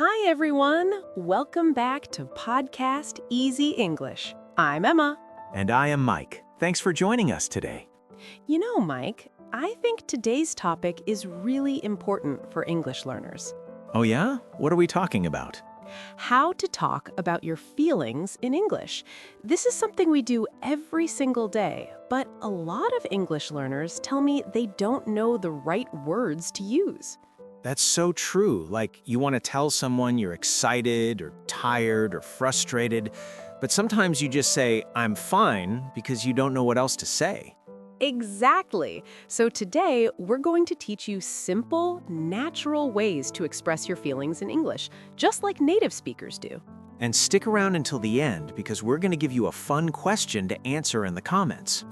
Hi, everyone. Welcome back to Podcast Easy English. I'm Emma. And I am Mike. Thanks for joining us today. You know, Mike, I think today's topic is really important for English learners. Oh yeah? What are we talking about? How to talk about your feelings in English. This is something we do every single day, but a lot of English learners tell me they don't know the right words to use. That's so true. Like, you want to tell someone you're excited or tired or frustrated, but sometimes you just say, I'm fine, because you don't know what else to say. Exactly. So today, we're going to teach you simple, natural ways to express your feelings in English, just like native speakers do. And stick around until the end, because we're going to give you a fun question to answer in the comments.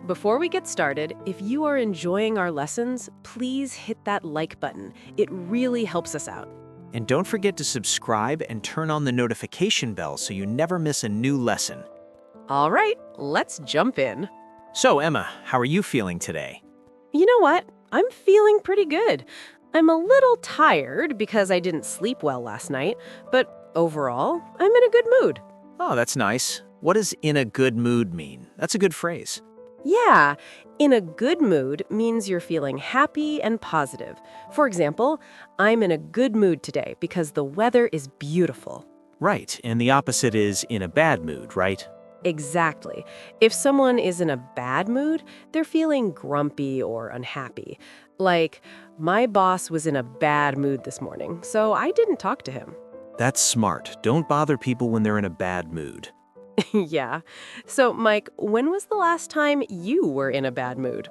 Before we get started, if you are enjoying our lessons, please hit that like button. It really helps us out. And don't forget to subscribe and turn on the notification bell so you never miss a new lesson. All right, let's jump in. So, Emma, how are you feeling today? You know what? I'm feeling pretty good. I'm a little tired because I didn't sleep well last night, but overall, I'm in a good mood. Oh, that's nice. What does in a good mood mean? That's a good phrase. Yeah, in a good mood means you're feeling happy and positive. For example, I'm in a good mood today because the weather is beautiful. Right, and the opposite is in a bad mood, right? Exactly. If someone is in a bad mood, they're feeling grumpy or unhappy. Like, my boss was in a bad mood this morning, so I didn't talk to him. That's smart. Don't bother people when they're in a bad mood. Yeah. So, Mike, when was the last time you were in a bad mood?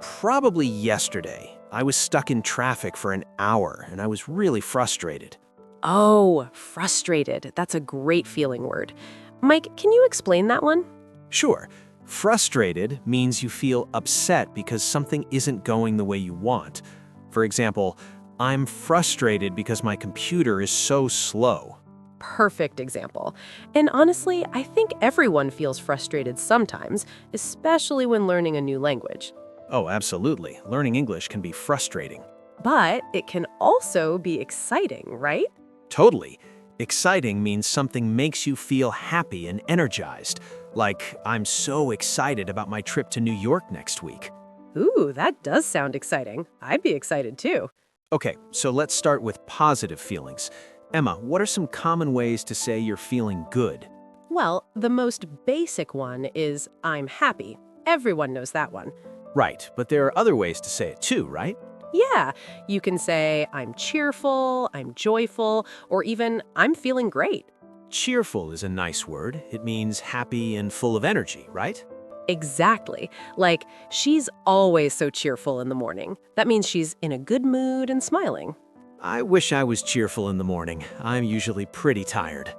Probably yesterday. I was stuck in traffic for an hour, and I was really frustrated. Oh, frustrated. That's a great feeling word. Mike, can you explain that one? Sure, frustrated means you feel upset because something isn't going the way you want. For example, I'm frustrated because my computer is so slow. Perfect example. And honestly, I think everyone feels frustrated sometimes, especially when learning a new language. Oh, absolutely. Learning English can be frustrating. But it can also be exciting, right? Totally. Exciting means something makes you feel happy and energized. Like, I'm so excited about my trip to New York next week. Ooh, that does sound exciting. I'd be excited too. Okay, so let's start with positive feelings. Emma, what are some common ways to say you're feeling good? Well, the most basic one is I'm happy. Everyone knows that one. Right, but there are other ways to say it too, right? Yeah, you can say I'm cheerful, I'm joyful, or even I'm feeling great. Cheerful is a nice word. It means happy and full of energy, right? Exactly. Like, she's always so cheerful in the morning. That means she's in a good mood and smiling. I wish I was cheerful in the morning. I'm usually pretty tired.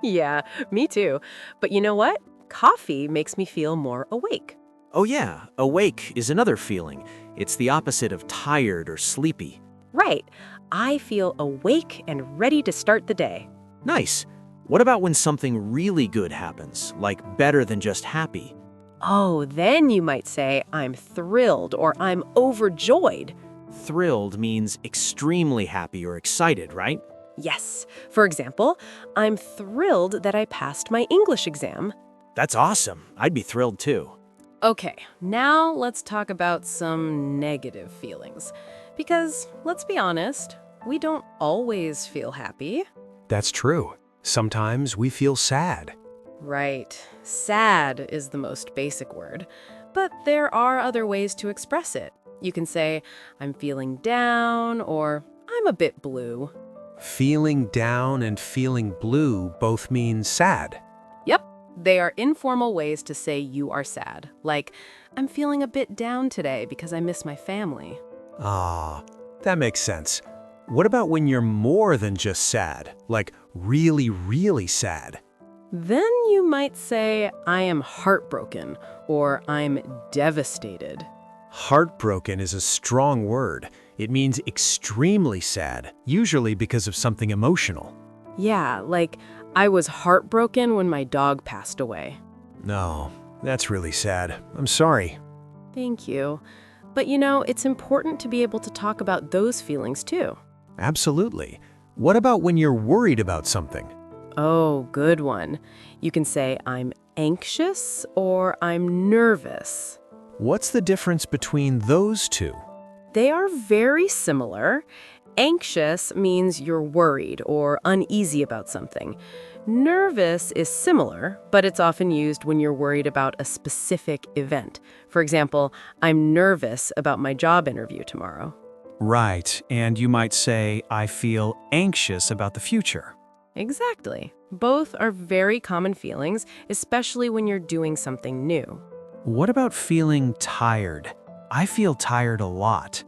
Yeah, me too. But you know what? Coffee makes me feel more awake. Oh yeah, awake is another feeling. It's the opposite of tired or sleepy. Right. I feel awake and ready to start the day. Nice. What about when something really good happens, like better than just happy? Oh, then you might say I'm thrilled or I'm overjoyed. Thrilled means extremely happy or excited, right? Yes. For example, I'm thrilled that I passed my English exam. That's awesome. I'd be thrilled too. Okay, now let's talk about some negative feelings. Because, let's be honest, we don't always feel happy. That's true. Sometimes we feel sad. Right. Sad is the most basic word. But there are other ways to express it. You can say, I'm feeling down, or I'm a bit blue. Feeling down and feeling blue both mean sad. Yep, they are informal ways to say you are sad. Like, I'm feeling a bit down today because I miss my family. Ah, that makes sense. What about when you're more than just sad, like really, really sad? Then you might say, I am heartbroken, or I'm devastated. Heartbroken is a strong word. It means extremely sad, usually because of something emotional. Yeah, like, I was heartbroken when my dog passed away. No, that's really sad. I'm sorry. Thank you. But you know, it's important to be able to talk about those feelings too. Absolutely. What about when you're worried about something? Oh, good one. You can say, I'm anxious or I'm nervous. What's the difference between those two? They are very similar. Anxious means you're worried or uneasy about something. Nervous is similar, but it's often used when you're worried about a specific event. For example, I'm nervous about my job interview tomorrow. Right, and you might say, I feel anxious about the future. Exactly. Both are very common feelings, especially when you're doing something new. What about feeling tired? I feel tired a lot.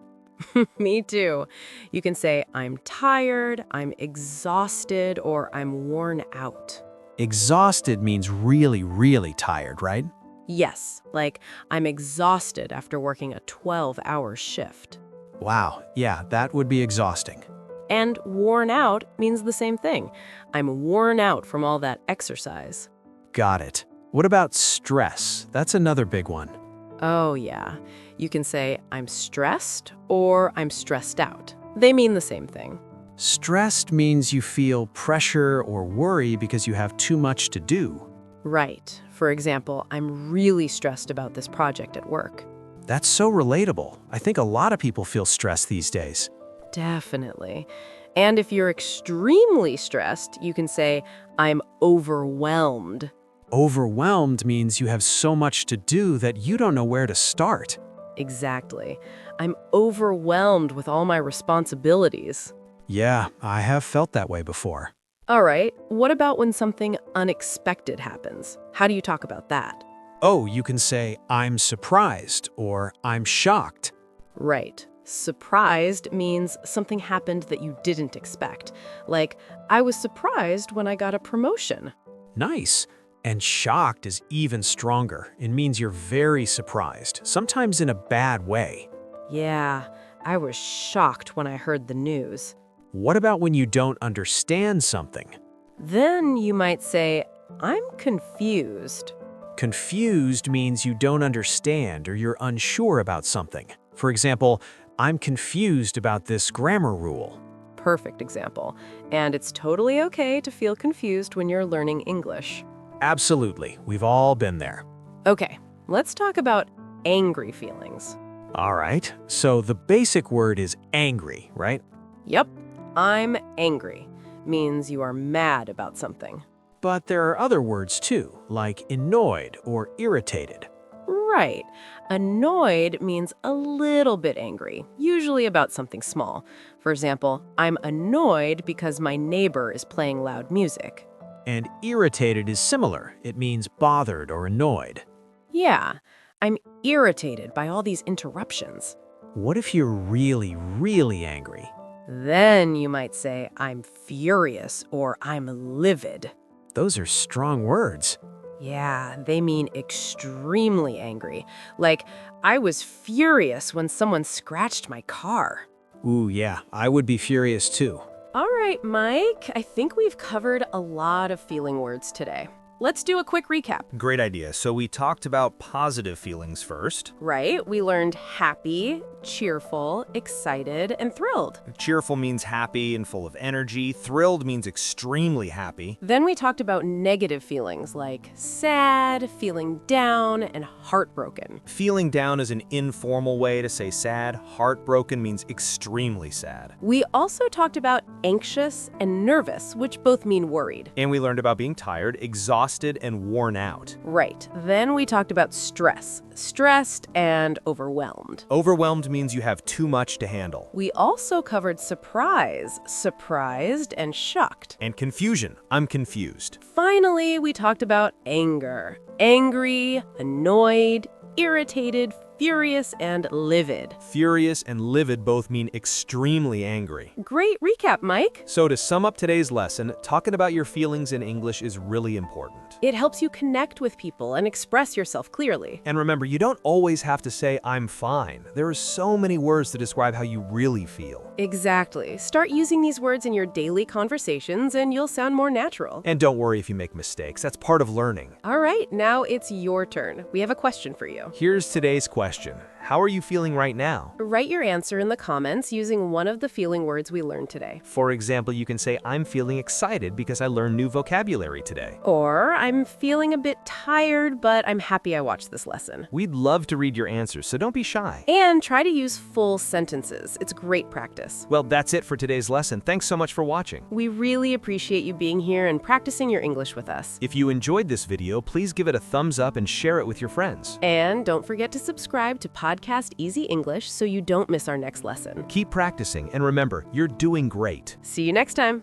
Me too. You can say, I'm tired, I'm exhausted, or I'm worn out. Exhausted means really, really tired, right? Yes, like I'm exhausted after working a 12-hour shift. Wow, yeah, that would be exhausting. And worn out means the same thing. I'm worn out from all that exercise. Got it. What about stress? That's another big one. Oh, yeah. You can say, I'm stressed or I'm stressed out. They mean the same thing. Stressed means you feel pressure or worry because you have too much to do. Right. For example, I'm really stressed about this project at work. That's so relatable. I think a lot of people feel stressed these days. Definitely. And if you're extremely stressed, you can say, I'm overwhelmed. Overwhelmed means you have so much to do that you don't know where to start. Exactly. I'm overwhelmed with all my responsibilities. Yeah, I have felt that way before. All right, what about when something unexpected happens? How do you talk about that? Oh, you can say, I'm surprised or I'm shocked. Right. Surprised means something happened that you didn't expect. Like, I was surprised when I got a promotion. Nice. And shocked is even stronger. It means you're very surprised, sometimes in a bad way. Yeah, I was shocked when I heard the news. What about when you don't understand something? Then you might say, I'm confused. Confused means you don't understand or you're unsure about something. For example, I'm confused about this grammar rule. Perfect example. And it's totally okay to feel confused when you're learning English. Absolutely. We've all been there. Okay, let's talk about angry feelings. All right. So the basic word is angry, right? Yep, I'm angry. Means you are mad about something. But there are other words too, like annoyed or irritated. Right. Annoyed means a little bit angry, usually about something small. For example, I'm annoyed because my neighbor is playing loud music. And irritated is similar. It means bothered or annoyed. Yeah, I'm irritated by all these interruptions. What if you're really, really angry? Then you might say, I'm furious or I'm livid. Those are strong words. Yeah, they mean extremely angry. Like, I was furious when someone scratched my car. Ooh, yeah, I would be furious too. All right, Mike, I think we've covered a lot of feeling words today. Let's do a quick recap. Great idea. So we talked about positive feelings first. Right? We learned happy, cheerful, excited, and thrilled. Cheerful means happy and full of energy. Thrilled means extremely happy. Then we talked about negative feelings like sad, feeling down, and heartbroken. Feeling down is an informal way to say sad. Heartbroken means extremely sad. We also talked about anxious and nervous, which both mean worried. And we learned about being tired, exhausted, and worn out. Right. Then we talked about stress, stressed and overwhelmed. Overwhelmed means you have too much to handle. We also covered surprise, surprised and shocked. And confusion. I'm confused. Finally, we talked about anger, angry, annoyed, irritated, furious, and livid. Furious and livid both mean extremely angry. Great recap, Mike. So to sum up today's lesson, talking about your feelings in English is really important. It helps you connect with people and express yourself clearly. And remember, you don't always have to say, I'm fine. There are so many words to describe how you really feel. Exactly. Start using these words in your daily conversations and you'll sound more natural. And don't worry if you make mistakes. That's part of learning. All right, now it's your turn. We have a question for you. Here's today's question. How are you feeling right now? Write your answer in the comments using one of the feeling words we learned today. For example, you can say, I'm feeling excited because I learned new vocabulary today. Or, I'm feeling a bit tired, but I'm happy I watched this lesson. We'd love to read your answers, so don't be shy. And try to use full sentences. It's great practice. Well, that's it for today's lesson. Thanks so much for watching. We really appreciate you being here and practicing your English with us. If you enjoyed this video, please give it a thumbs up and share it with your friends. And don't forget to subscribe to Podcast Easy English so you don't miss our next lesson. Keep practicing, and remember, you're doing great. See you next time.